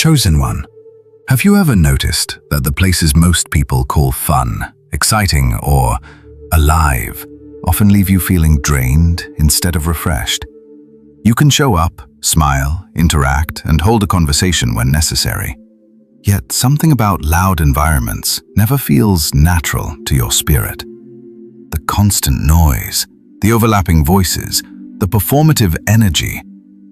Chosen one. Have you ever noticed that the places most people call fun, exciting, or alive often leave you feeling drained instead of refreshed? You can show up, smile, interact, and hold a conversation when necessary. Yet something about loud environments never feels natural to your spirit. The constant noise, the overlapping voices, the performative energy,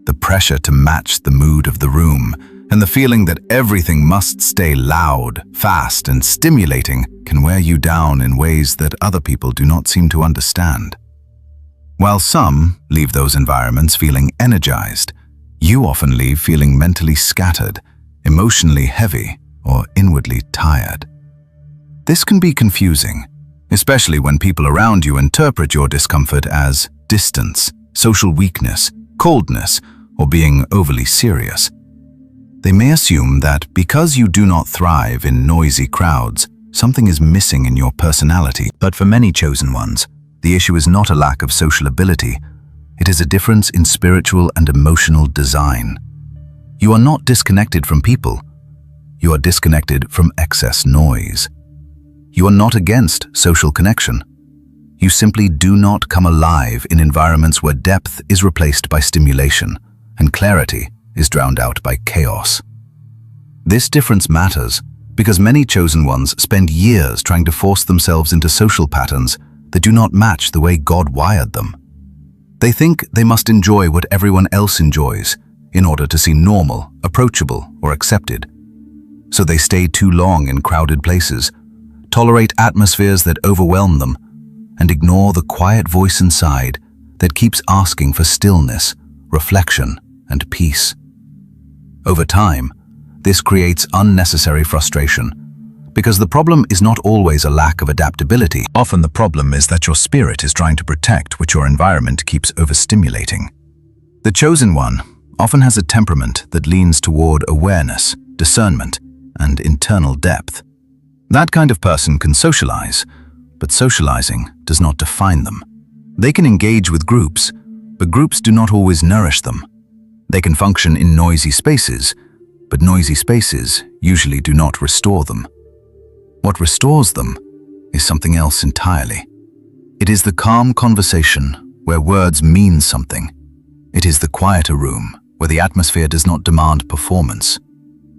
the pressure to match the mood of the room, and the feeling that everything must stay loud, fast, and stimulating can wear you down in ways that other people do not seem to understand. While some leave those environments feeling energized, you often leave feeling mentally scattered, emotionally heavy, or inwardly tired. This can be confusing, especially when people around you interpret your discomfort as distance, social weakness, coldness, or being overly serious. They may assume that because you do not thrive in noisy crowds, something is missing in your personality. But for many chosen ones, the issue is not a lack of social ability. It is a difference in spiritual and emotional design. You are not disconnected from people. You are disconnected from excess noise. You are not against social connection. You simply do not come alive in environments where depth is replaced by stimulation and clarity is drowned out by chaos. This difference matters because many chosen ones spend years trying to force themselves into social patterns that do not match the way God wired them. They think they must enjoy what everyone else enjoys in order to seem normal, approachable, or accepted. So they stay too long in crowded places, tolerate atmospheres that overwhelm them, and ignore the quiet voice inside that keeps asking for stillness, reflection, and peace. Over time, this creates unnecessary frustration, because the problem is not always a lack of adaptability. Often the problem is that your spirit is trying to protect what your environment keeps overstimulating. The chosen one often has a temperament that leans toward awareness, discernment, and internal depth. That kind of person can socialize, but socializing does not define them. They can engage with groups, but groups do not always nourish them. They can function in noisy spaces, but noisy spaces usually do not restore them. What restores them is something else entirely. It is the calm conversation where words mean something. It is the quieter room where the atmosphere does not demand performance.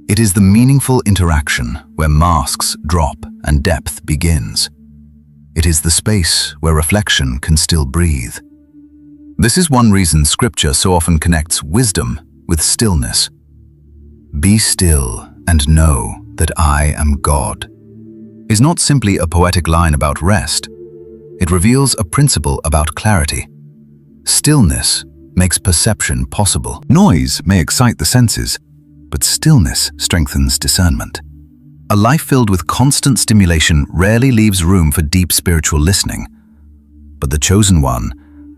It is the meaningful interaction where masks drop and depth begins. It is the space where reflection can still breathe. This is one reason Scripture so often connects wisdom with stillness. "Be still and know that I am God" is not simply a poetic line about rest. It reveals a principle about clarity. Stillness makes perception possible. Noise may excite the senses, but stillness strengthens discernment. A life filled with constant stimulation rarely leaves room for deep spiritual listening, but the chosen one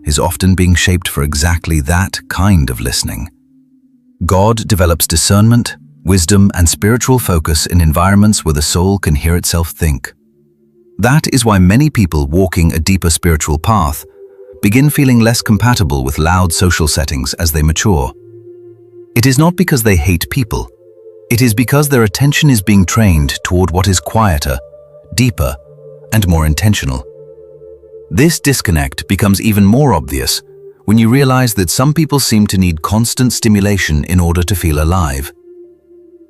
is often being shaped for exactly that kind of listening. God develops discernment, wisdom, and spiritual focus in environments where the soul can hear itself think. That is why many people walking a deeper spiritual path begin feeling less compatible with loud social settings as they mature. It is not because they hate people. It is because their attention is being trained toward what is quieter, deeper, and more intentional. This disconnect becomes even more obvious when you realize that some people seem to need constant stimulation in order to feel alive.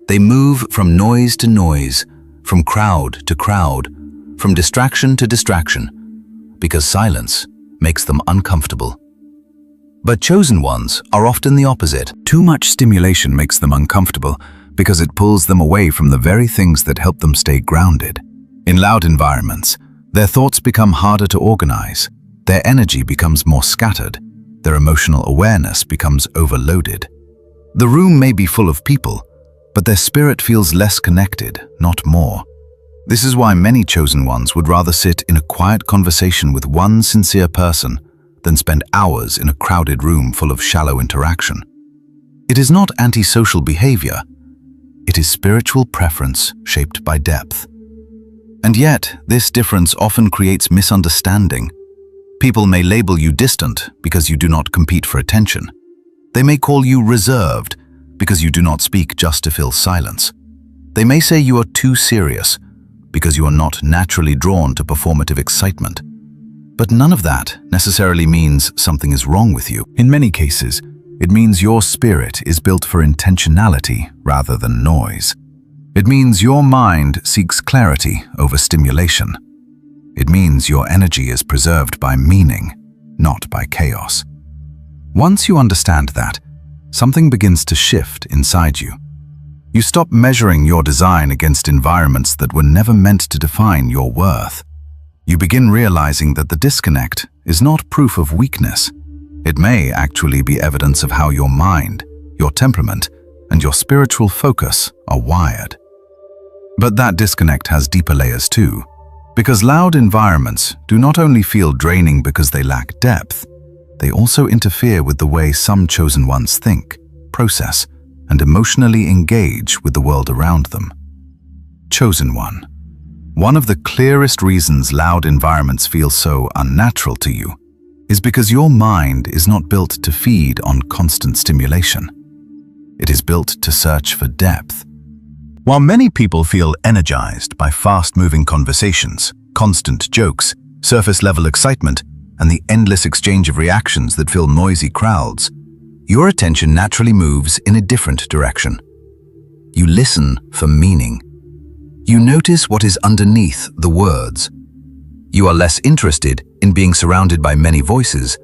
They move from noise to noise, from crowd to crowd, from distraction to distraction, because silence makes them uncomfortable. But chosen ones are often the opposite. Too much stimulation makes them uncomfortable because it pulls them away from the very things that help them stay grounded. In loud environments, their thoughts become harder to organize, their energy becomes more scattered, their emotional awareness becomes overloaded. The room may be full of people, but their spirit feels less connected, not more. This is why many chosen ones would rather sit in a quiet conversation with one sincere person than spend hours in a crowded room full of shallow interaction. It is not antisocial behavior. It is spiritual preference shaped by depth. And yet, this difference often creates misunderstanding. People may label you distant because you do not compete for attention. They may call you reserved because you do not speak just to fill silence. They may say you are too serious because you are not naturally drawn to performative excitement. But none of that necessarily means something is wrong with you. In many cases, it means your spirit is built for intentionality rather than noise. It means your mind seeks clarity over stimulation. It means your energy is preserved by meaning, not by chaos. Once you understand that, something begins to shift inside you. You stop measuring your design against environments that were never meant to define your worth. You begin realizing that the disconnect is not proof of weakness. It may actually be evidence of how your mind, your temperament, and your spiritual focus are wired. But that disconnect has deeper layers too, because loud environments do not only feel draining because they lack depth, they also interfere with the way some chosen ones think, process, and emotionally engage with the world around them. Chosen one. One of the clearest reasons loud environments feel so unnatural to you is because your mind is not built to feed on constant stimulation. It is built to search for depth. While many people feel energized by fast-moving conversations, constant jokes, surface-level excitement, and the endless exchange of reactions that fill noisy crowds, your attention naturally moves in a different direction. You listen for meaning. You notice what is underneath the words. You are less interested in being surrounded by many voices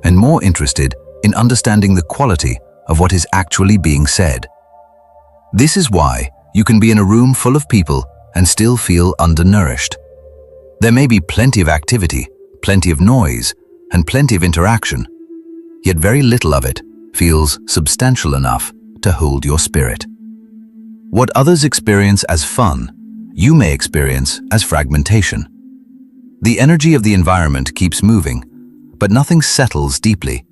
and more interested in understanding the quality of what is actually being said. This is why you can be in a room full of people and still feel undernourished. There may be plenty of activity, plenty of noise, and plenty of interaction, yet very little of it feels substantial enough to hold your spirit. What others experience as fun, you may experience as fragmentation. The energy of the environment keeps moving, but nothing settles deeply.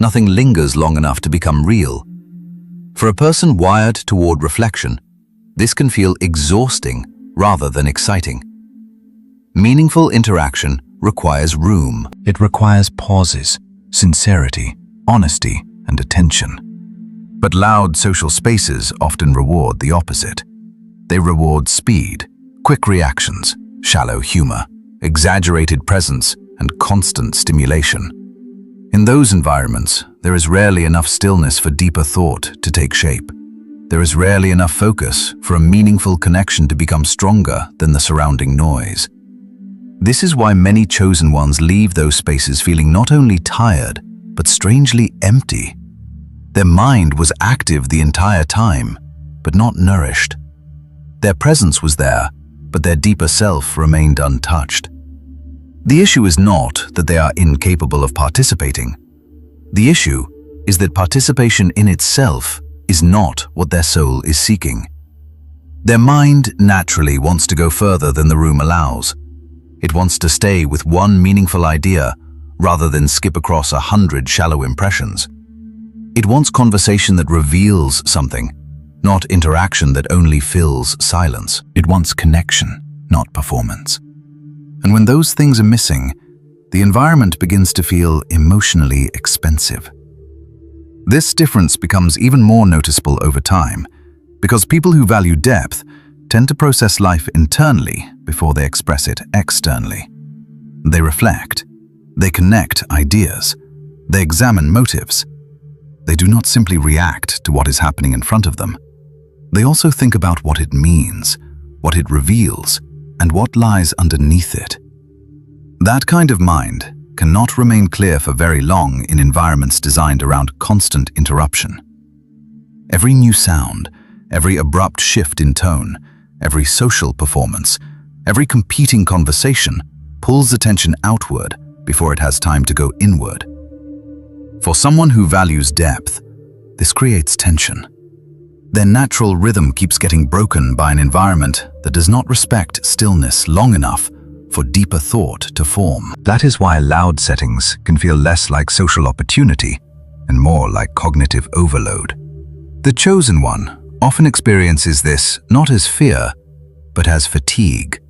Nothing lingers long enough to become real. For a person wired toward reflection, this can feel exhausting rather than exciting. Meaningful interaction requires room. It requires pauses, sincerity, honesty, and attention. But loud social spaces often reward the opposite. They reward speed, quick reactions, shallow humor, exaggerated presence, and constant stimulation. In those environments, there is rarely enough stillness for deeper thought to take shape. There is rarely enough focus for a meaningful connection to become stronger than the surrounding noise. This is why many chosen ones leave those spaces feeling not only tired, but strangely empty. Their mind was active the entire time, but not nourished. Their presence was there, but their deeper self remained untouched. The issue is not that they are incapable of participating. The issue is that participation in itself is not what their soul is seeking. Their mind naturally wants to go further than the room allows. It wants to stay with one meaningful idea rather than skip across 100 shallow impressions. It wants conversation that reveals something, not interaction that only fills silence. It wants connection, not performance. And when those things are missing, the environment begins to feel emotionally expensive. This difference becomes even more noticeable over time, because people who value depth tend to process life internally before they express it externally. They reflect, they connect ideas, they examine motives. They do not simply react to what is happening in front of them. They also think about what it means, what it reveals, and what lies underneath it. That kind of mind cannot remain clear for very long in environments designed around constant interruption. Every new sound, every abrupt shift in tone, every social performance, every competing conversation pulls attention outward before it has time to go inward. For someone who values depth, this creates tension. Their natural rhythm keeps getting broken by an environment that does not respect stillness long enough for deeper thought to form. That is why loud settings can feel less like social opportunity and more like cognitive overload. The chosen one often experiences this not as fear, but as fatigue.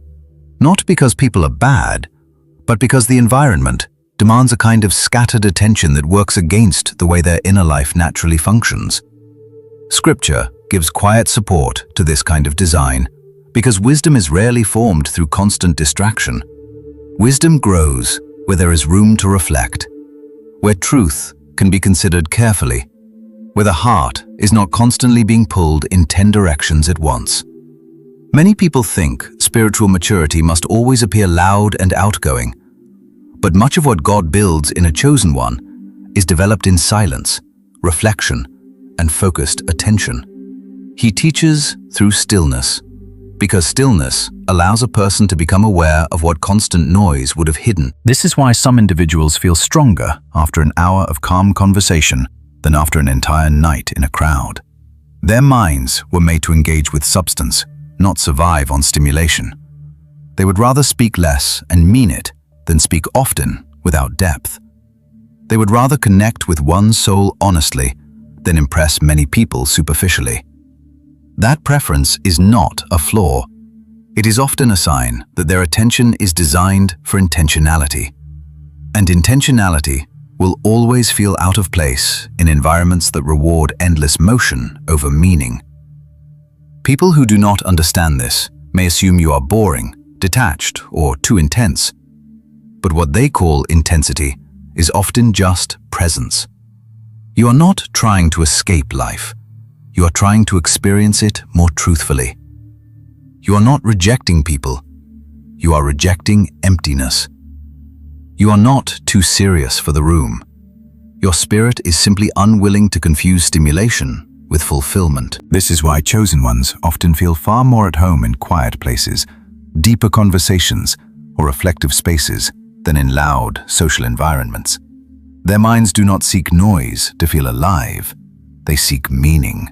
Not because people are bad, but because the environment demands a kind of scattered attention that works against the way their inner life naturally functions. Scripture gives quiet support to this kind of design because wisdom is rarely formed through constant distraction. Wisdom grows where there is room to reflect, where truth can be considered carefully, where the heart is not constantly being pulled in 10 directions at once. Many people think spiritual maturity must always appear loud and outgoing, but much of what God builds in a chosen one is developed in silence, reflection, and focused attention. He teaches through stillness, because stillness allows a person to become aware of what constant noise would have hidden. This is why some individuals feel stronger after an hour of calm conversation than after an entire night in a crowd. Their minds were made to engage with substance, not survive on stimulation. They would rather speak less and mean it than speak often without depth. They would rather connect with one soul honestly than impress many people superficially. That preference is not a flaw. It is often a sign that their attention is designed for intentionality. And intentionality will always feel out of place in environments that reward endless motion over meaning. People who do not understand this may assume you are boring, detached, or too intense. But what they call intensity is often just presence. You are not trying to escape life. You are trying to experience it more truthfully. You are not rejecting people. You are rejecting emptiness. You are not too serious for the room. Your spirit is simply unwilling to confuse stimulation with fulfillment. This is why chosen ones often feel far more at home in quiet places, deeper conversations, or reflective spaces than in loud social environments. Their minds do not seek noise to feel alive. They seek meaning.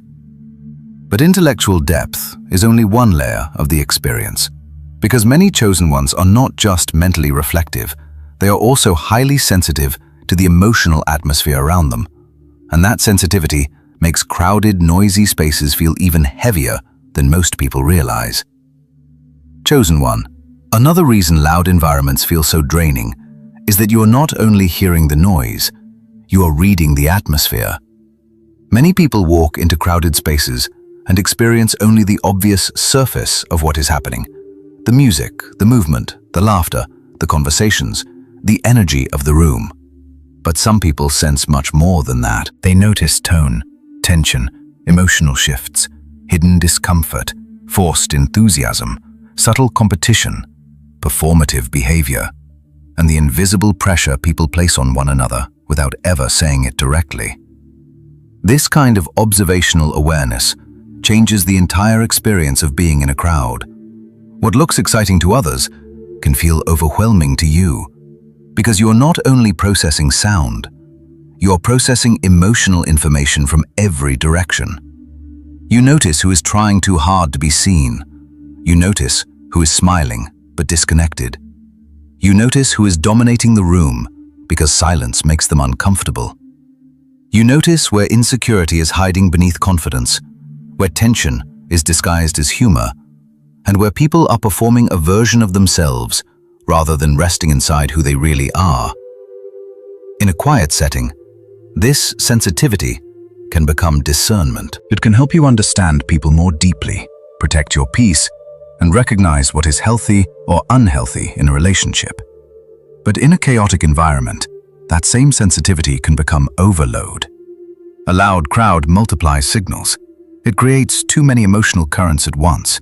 But intellectual depth is only one layer of the experience, because many chosen ones are not just mentally reflective, they are also highly sensitive to the emotional atmosphere around them, and that sensitivity makes crowded, noisy spaces feel even heavier than most people realize. Chosen one, another reason loud environments feel so draining is that you are not only hearing the noise, you are reading the atmosphere. Many people walk into crowded spaces and experience only the obvious surface of what is happening. The music, the movement, the laughter, the conversations, the energy of the room. But some people sense much more than that. They notice tone, tension, emotional shifts, hidden discomfort, forced enthusiasm, subtle competition, performative behavior, and the invisible pressure people place on one another without ever saying it directly. This kind of observational awareness changes the entire experience of being in a crowd. What looks exciting to others can feel overwhelming to you, because you're not only processing sound, you're processing emotional information from every direction. You notice who is trying too hard to be seen. You notice who is smiling but disconnected. You notice who is dominating the room because silence makes them uncomfortable. You notice where insecurity is hiding beneath confidence, where tension is disguised as humor, and where people are performing a version of themselves rather than resting inside who they really are. In a quiet setting, this sensitivity can become discernment. It can help you understand people more deeply, protect your peace, and recognize what is healthy or unhealthy in a relationship. But in a chaotic environment, that same sensitivity can become overload. A loud crowd multiplies signals. It creates too many emotional currents at once.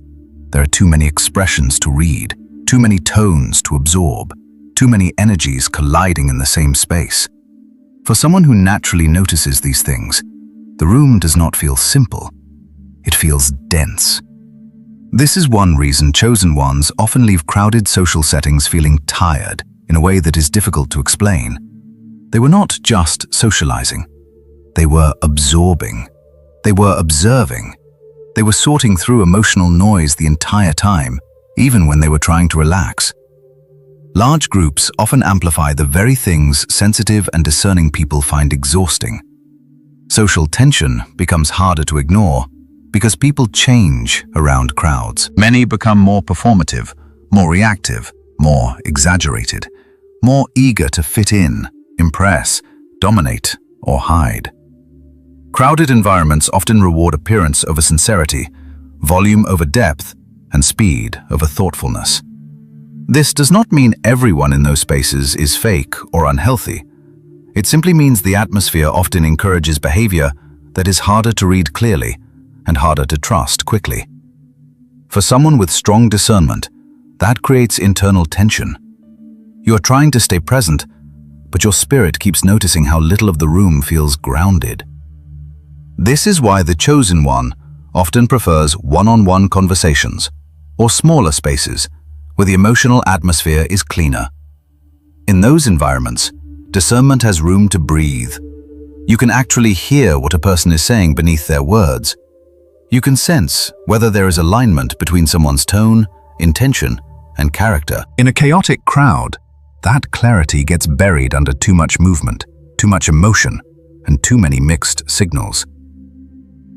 There are too many expressions to read, too many tones to absorb, too many energies colliding in the same space. For someone who naturally notices these things, the room does not feel simple. It feels dense. This is one reason chosen ones often leave crowded social settings feeling tired in a way that is difficult to explain. They were not just socializing. They were absorbing. They were observing. They were sorting through emotional noise the entire time, even when they were trying to relax. Large groups often amplify the very things sensitive and discerning people find exhausting. Social tension becomes harder to ignore because people change around crowds. Many become more performative, more reactive, more exaggerated, more eager to fit in, impress, dominate, or hide. Crowded environments often reward appearance over sincerity, volume over depth, and speed over thoughtfulness. This does not mean everyone in those spaces is fake or unhealthy. It simply means the atmosphere often encourages behavior that is harder to read clearly and harder to trust quickly. For someone with strong discernment, that creates internal tension. You are trying to stay present, but your spirit keeps noticing how little of the room feels grounded. This is why the chosen one often prefers one-on-one conversations or smaller spaces where the emotional atmosphere is cleaner. In those environments, discernment has room to breathe. You can actually hear what a person is saying beneath their words. You can sense whether there is alignment between someone's tone, intention, and character. In a chaotic crowd, that clarity gets buried under too much movement, too much emotion, and too many mixed signals.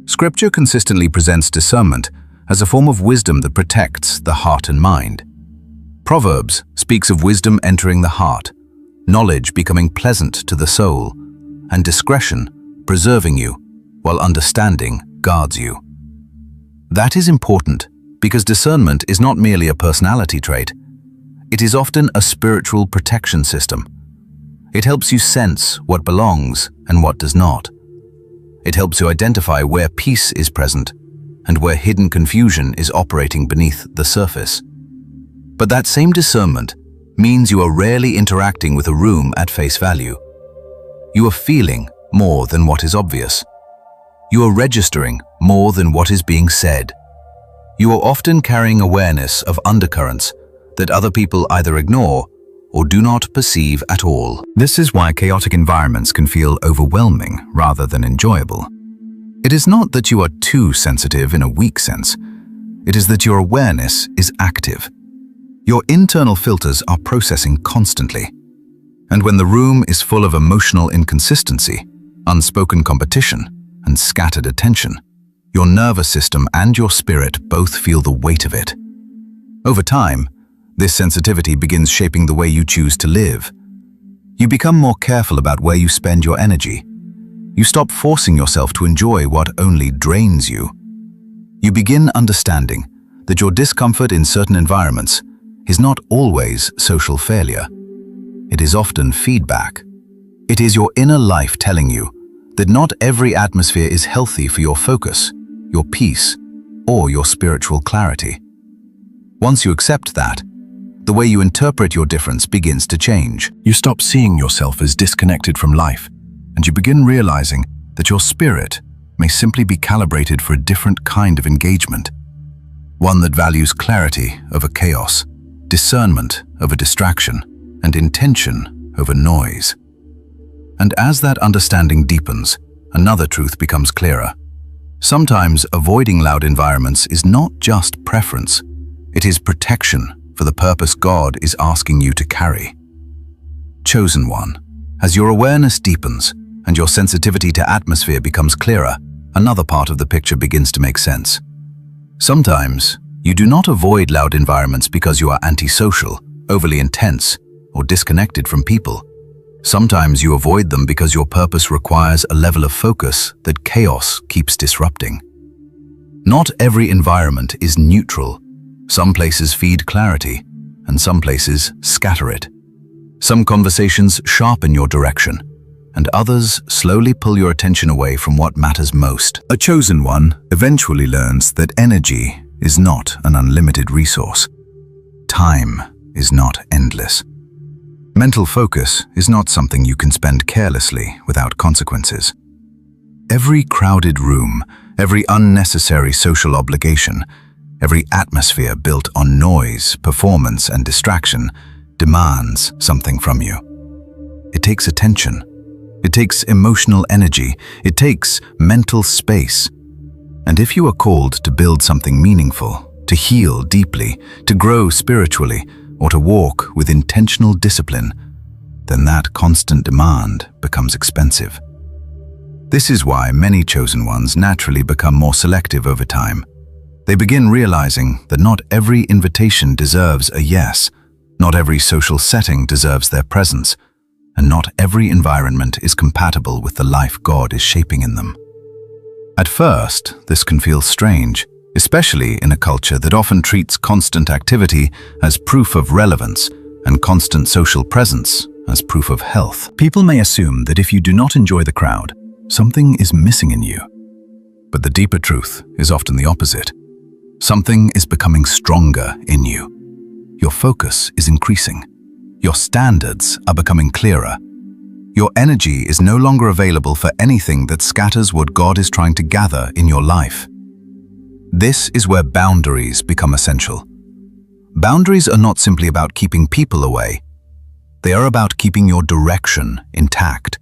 Scripture consistently presents discernment as a form of wisdom that protects the heart and mind. Proverbs speaks of wisdom entering the heart, knowledge becoming pleasant to the soul, and discretion preserving you, while understanding guards you. That is important because discernment is not merely a personality trait. It is often a spiritual protection system. It helps you sense what belongs and what does not. It helps you identify where peace is present and where hidden confusion is operating beneath the surface. But that same discernment means you are rarely interacting with a room at face value. You are feeling more than what is obvious. You are registering more than what is being said. You are often carrying awareness of undercurrents that other people either ignore or do not perceive at all. This is why chaotic environments can feel overwhelming rather than enjoyable. It is not that you are too sensitive in a weak sense. It is that your awareness is active. Your internal filters are processing constantly. And when the room is full of emotional inconsistency, unspoken competition, and scattered attention, your nervous system and your spirit both feel the weight of it. Over time, this sensitivity begins shaping the way you choose to live. You become more careful about where you spend your energy. You stop forcing yourself to enjoy what only drains you. You begin understanding that your discomfort in certain environments is not always social failure. It is often feedback. It is your inner life telling you that not every atmosphere is healthy for your focus, your peace, or your spiritual clarity. Once you accept that, the way you interpret your difference begins to change. You stop seeing yourself as disconnected from life, and you begin realizing that your spirit may simply be calibrated for a different kind of engagement. One that values clarity over chaos, discernment over distraction, and intention over noise. And as that understanding deepens, another truth becomes clearer. Sometimes avoiding loud environments is not just preference, it is protection for the purpose God is asking you to carry. Chosen one, as your awareness deepens and your sensitivity to atmosphere becomes clearer, another part of the picture begins to make sense. Sometimes, you do not avoid loud environments because you are antisocial, overly intense, or disconnected from people. Sometimes you avoid them because your purpose requires a level of focus that chaos keeps disrupting. Not every environment is neutral. Some places feed clarity, and some places scatter it. Some conversations sharpen your direction, and others slowly pull your attention away from what matters most. A chosen one eventually learns that energy is not an unlimited resource. Time is not endless. Mental focus is not something you can spend carelessly without consequences. Every crowded room, every unnecessary social obligation, every atmosphere built on noise, performance, and distraction demands something from you. It takes attention. It takes emotional energy. It takes mental space. And if you are called to build something meaningful, to heal deeply, to grow spiritually, or to walk with intentional discipline, then that constant demand becomes expensive. This is why many chosen ones naturally become more selective over time. They begin realizing that not every invitation deserves a yes, not every social setting deserves their presence, and not every environment is compatible with the life God is shaping in them. At first, this can feel strange, especially in a culture that often treats constant activity as proof of relevance and constant social presence as proof of health. People may assume that if you do not enjoy the crowd, something is missing in you. But the deeper truth is often the opposite. Something is becoming stronger in you. Your focus is increasing. Your standards are becoming clearer. Your energy is no longer available for anything that scatters what God is trying to gather in your life. This is where boundaries become essential. Boundaries are not simply about keeping people away. They are about keeping your direction intact.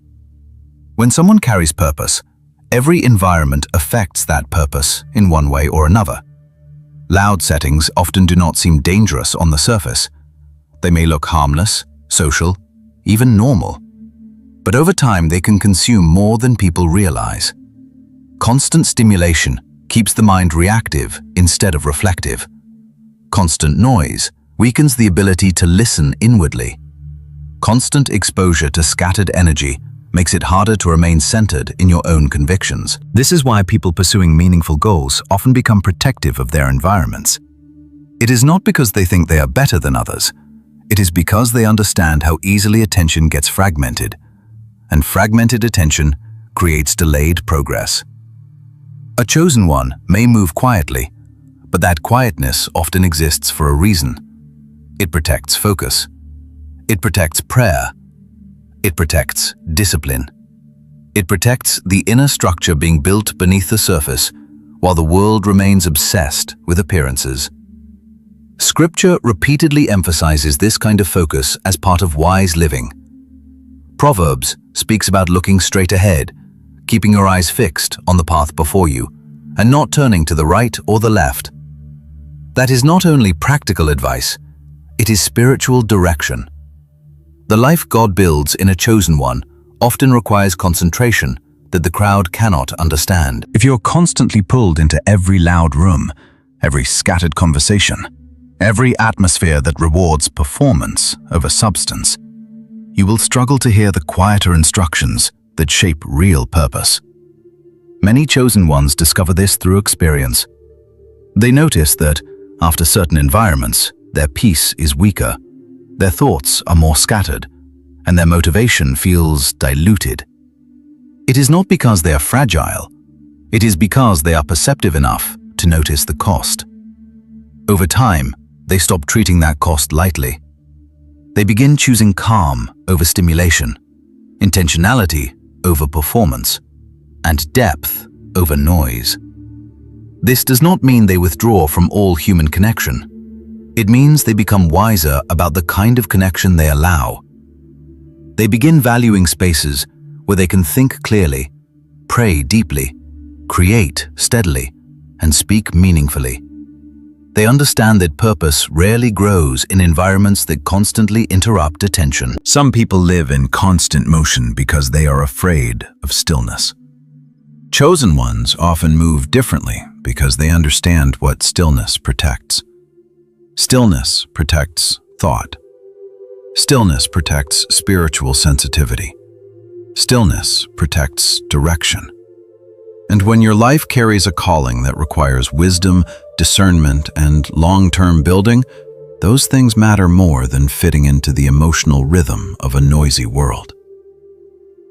When someone carries purpose, every environment affects that purpose in one way or another. Loud settings often do not seem dangerous on the surface. They may look harmless, social, even normal. But over time, they can consume more than people realize. Constant stimulation keeps the mind reactive instead of reflective. Constant noise weakens the ability to listen inwardly. Constant exposure to scattered energy makes it harder to remain centered in your own convictions. This is why people pursuing meaningful goals often become protective of their environments. It is not because they think they are better than others. It is because they understand how easily attention gets fragmented, and fragmented attention creates delayed progress. A chosen one may move quietly, but that quietness often exists for a reason. It protects focus. It protects prayer. It protects discipline. It protects the inner structure being built beneath the surface, while the world remains obsessed with appearances. Scripture repeatedly emphasizes this kind of focus as part of wise living. Proverbs speaks about looking straight ahead, keeping your eyes fixed on the path before you, and not turning to the right or the left. That is not only practical advice, it is spiritual direction. The life God builds in a chosen one often requires concentration that the crowd cannot understand. If you're constantly pulled into every loud room, every scattered conversation, every atmosphere that rewards performance over substance, you will struggle to hear the quieter instructions that shape real purpose. Many chosen ones discover this through experience. They notice that, after certain environments, their peace is weaker, their thoughts are more scattered, and their motivation feels diluted. It is not because they are fragile, it is because they are perceptive enough to notice the cost. Over time, they stop treating that cost lightly. They begin choosing calm over stimulation, intentionality over performance, and depth over noise. This does not mean they withdraw from all human connection. It means they become wiser about the kind of connection they allow. They begin valuing spaces where they can think clearly, pray deeply, create steadily, and speak meaningfully. They understand that purpose rarely grows in environments that constantly interrupt attention. Some people live in constant motion because they are afraid of stillness. Chosen ones often move differently because they understand what stillness protects. Stillness protects thought. Stillness protects spiritual sensitivity. Stillness protects direction. And when your life carries a calling that requires wisdom, discernment, and long-term building, those things matter more than fitting into the emotional rhythm of a noisy world.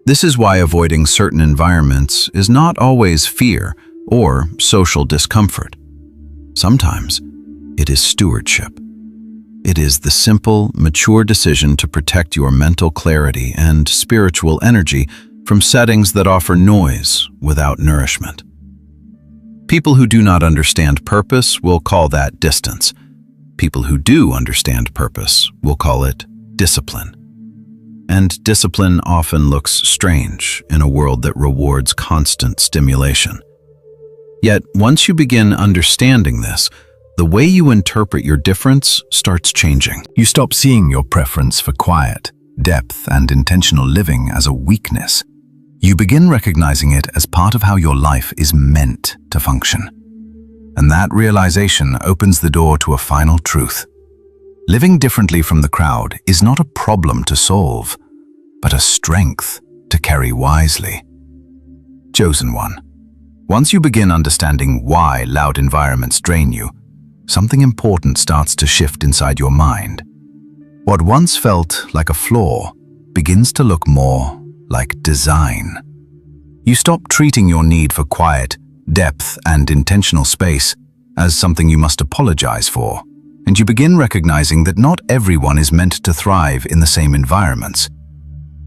This is why avoiding certain environments is not always fear or social discomfort. Sometimes it is stewardship. It is the simple, mature decision to protect your mental clarity and spiritual energy from settings that offer noise without nourishment. People who do not understand purpose will call that distance. People who do understand purpose will call it discipline. And discipline often looks strange in a world that rewards constant stimulation. Yet, once you begin understanding this, the way you interpret your difference starts changing. You stop seeing your preference for quiet, depth, and intentional living as a weakness. You begin recognizing it as part of how your life is meant to function. And that realization opens the door to a final truth. Living differently from the crowd is not a problem to solve, but a strength to carry wisely. Chosen one, Once you begin understanding why loud environments drain you, something important starts to shift inside your mind. What once felt like a flaw begins to look more like design. You stop treating your need for quiet, depth, and intentional space as something you must apologize for, and you begin recognizing that not everyone is meant to thrive in the same environments.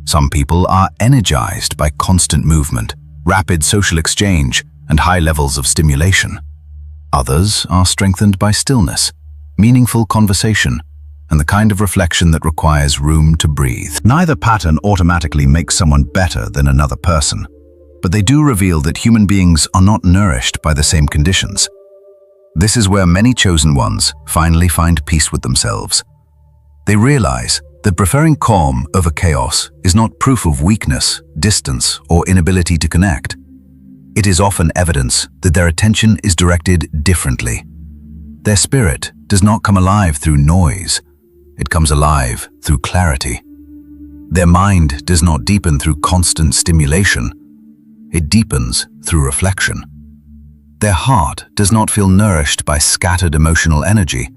Some people are energized by constant movement, rapid social exchange, and high levels of stimulation. Others are strengthened by stillness, meaningful conversation, and the kind of reflection that requires room to breathe. Neither pattern automatically makes someone better than another person, but they do reveal that human beings are not nourished by the same conditions. This is where many chosen ones finally find peace with themselves. They realize that preferring calm over chaos is not proof of weakness, distance, or inability to connect. It is often evidence that their attention is directed differently. Their spirit does not come alive through noise. It comes alive through clarity. Their mind does not deepen through constant stimulation. It deepens through reflection. Their heart does not feel nourished by scattered emotional energy.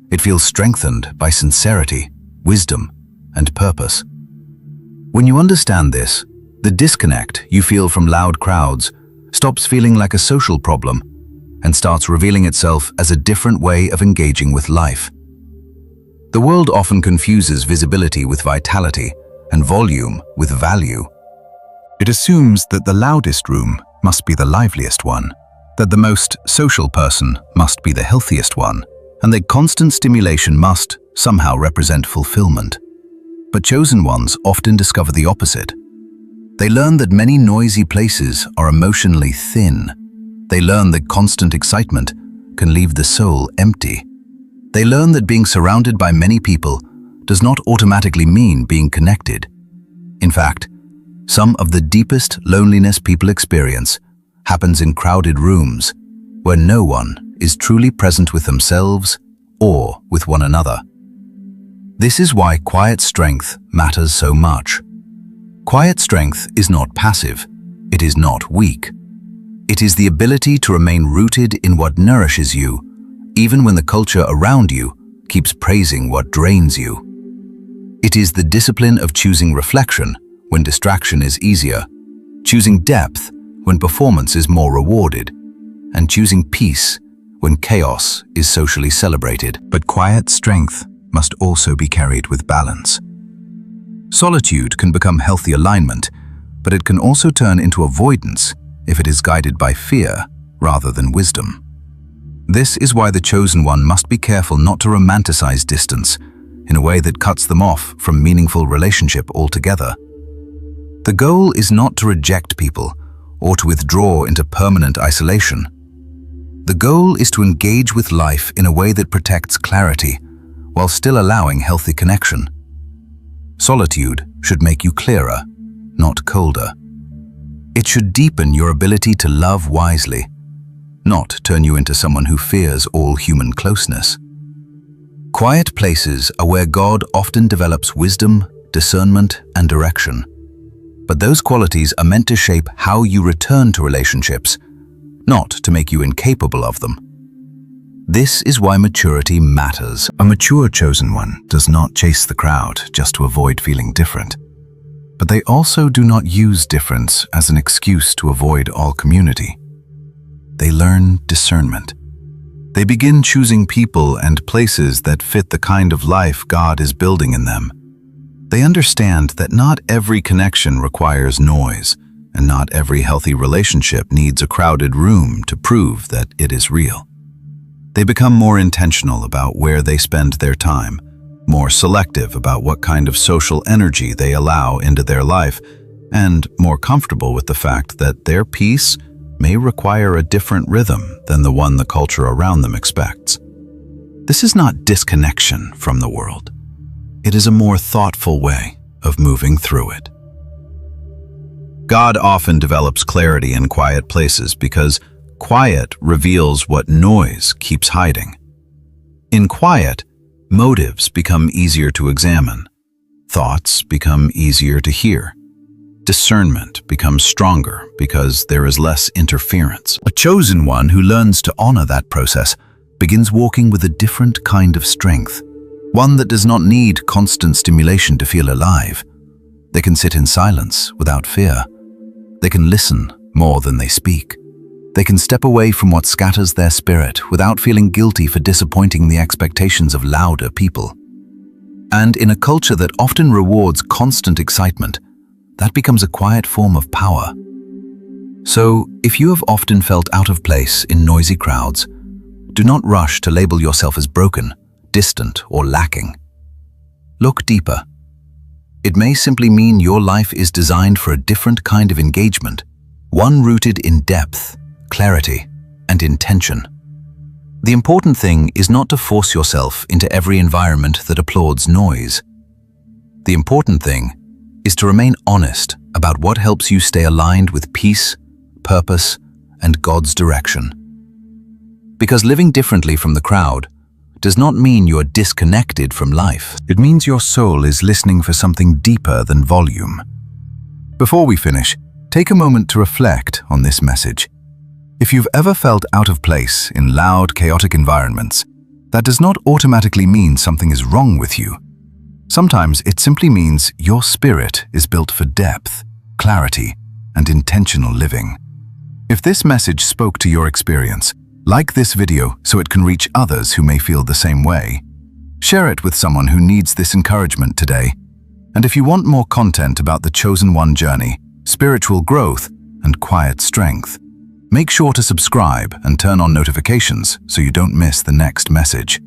It feels strengthened by sincerity, wisdom, and purpose. When you understand this, the disconnect you feel from loud crowds stops feeling like a social problem and starts revealing itself as a different way of engaging with life. The world often confuses visibility with vitality and volume with value. It assumes that the loudest room must be the liveliest one, that the most social person must be the healthiest one, and that constant stimulation must somehow represent fulfillment. But chosen ones often discover the opposite. They learn that many noisy places are emotionally thin. They learn that constant excitement can leave the soul empty. They learn that being surrounded by many people does not automatically mean being connected. In fact, some of the deepest loneliness people experience happens in crowded rooms where no one is truly present with themselves or with one another. This is why quiet strength matters so much. Quiet strength is not passive. It is not weak. It is the ability to remain rooted in what nourishes you, even when the culture around you keeps praising what drains you. It is the discipline of choosing reflection when distraction is easier, choosing depth when performance is more rewarded, and choosing peace when chaos is socially celebrated. But quiet strength must also be carried with balance. Solitude can become healthy alignment, but it can also turn into avoidance if it is guided by fear rather than wisdom. This is why the chosen one must be careful not to romanticize distance in a way that cuts them off from meaningful relationship altogether. The goal is not to reject people or to withdraw into permanent isolation. The goal is to engage with life in a way that protects clarity while still allowing healthy connection. Solitude should make you clearer, not colder. It should deepen your ability to love wisely, not turn you into someone who fears all human closeness. Quiet places are where God often develops wisdom, discernment, and direction. But those qualities are meant to shape how you return to relationships, not to make you incapable of them. This is why maturity matters. A mature chosen one does not chase the crowd just to avoid feeling different. But they also do not use difference as an excuse to avoid all community. They learn discernment. They begin choosing people and places that fit the kind of life God is building in them. They understand that not every connection requires noise, and not every healthy relationship needs a crowded room to prove that it is real. They become more intentional about where they spend their time, more selective about what kind of social energy they allow into their life, and more comfortable with the fact that their peace may require a different rhythm than the one the culture around them expects. This is not disconnection from the world. It is a more thoughtful way of moving through it. God often develops clarity in quiet places because quiet reveals what noise keeps hiding. In quiet, motives become easier to examine. Thoughts become easier to hear. Discernment becomes stronger because there is less interference. A chosen one who learns to honor that process begins walking with a different kind of strength, one that does not need constant stimulation to feel alive. They can sit in silence without fear. They can listen more than they speak. They can step away from what scatters their spirit without feeling guilty for disappointing the expectations of louder people. And in a culture that often rewards constant excitement, that becomes a quiet form of power. So, if you have often felt out of place in noisy crowds, do not rush to label yourself as broken, distant, or lacking. Look deeper. It may simply mean your life is designed for a different kind of engagement, one rooted in depth, clarity, and intention. The important thing is not to force yourself into every environment that applauds noise. The important thing is to remain honest about what helps you stay aligned with peace, purpose, and God's direction. Because living differently from the crowd does not mean you are disconnected from life. It means your soul is listening for something deeper than volume. Before we finish, take a moment to reflect on this message. If you've ever felt out of place in loud, chaotic environments, that does not automatically mean something is wrong with you. Sometimes it simply means your spirit is built for depth, clarity, and intentional living. If this message spoke to your experience, like this video so it can reach others who may feel the same way. Share it with someone who needs this encouragement today. And if you want more content about the Chosen One journey, spiritual growth, and quiet strength, make sure to subscribe and turn on notifications so you don't miss the next message.